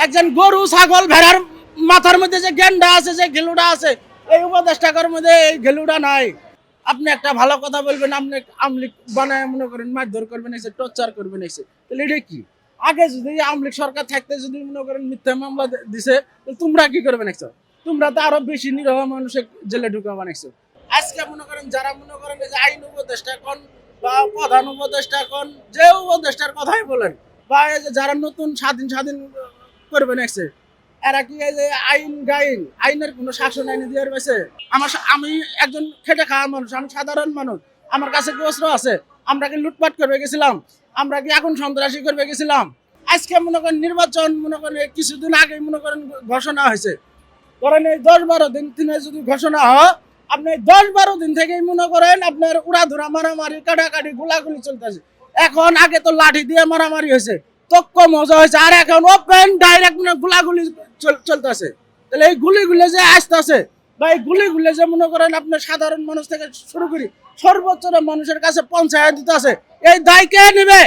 একজন গরু ছাগল ভেড়ার মাথার মধ্যে যে গেন্ডা আছে, যে ঘেলুটা আছে, এই উপদেষ্টাকার মধ্যে এই ঘেলুটা নাই। আপনি একটা ভালো কথা বলবেন, আপনি আমলিক বানায় মনে করেন মারধর করবেন, এসে টর্চার করবেন, এসে তাহলে এটা কি? আগে যদি আমলিক সরকার থাকতে যদি মনে করেন মিথ্যা মামলা দিছে, তোমরা কি করবে নাকছো? তোমরা তো আরো বেশি নিরহ মানুষের জেলে ঢুকা বানাইছো। আজকে মনে করেন যারা মনে করেন যে আইন উপদেষ্টা কোন বা প্রধান উপদেষ্টা কোন, যে উপদেষ্টার কথাই বলেন, বা এই যে যারা নতুন স্বাধীন স্বাধীন করবে নাকছে, এরা কি এই যে আইনের কোনো শাসন আইনে দিয়ে রয়েছে? আমি একজন খেটে খাওয়া মানুষ, আমি সাধারণ মানুষ, আমার কাছে কি অস্ত্র আছে? আমরা কি লুটপাট করবে গেছিলাম? আমরা কি এখন সন্ত্রাসী করবে গেছিলাম? আজকে মনে করেন নির্বাচন মনে করেন কিছুদিন আগে মনে করেন ঘোষণা হয়েছে, ধরেন এই 10-12 দিনে যদি ঘোষণা হয়, আপনি 10-12 দিন থেকেই মনে করেন আপনার উড়াধুরা মারামারি কাটাকাটি গোলাগুলি চলতেছে। এখন আগে তো লাঠি দিয়ে মারামারি হয়েছে, তক্ক মজা হয়েছে, আর এখন ওপেন ডাইরেক্ট মানে গোলাগুলি চলতেছে। তাহলে এই গুলিগুলো যে আসতেছে, বা এই গুলিগুলো যে মনে করেন আপনার সাধারণ মানুষ থেকে শুরু করি সর্বোচ্চ মানুষের কাছে পৌঁছায় দিতে আছে, এই দায় কে নেবে?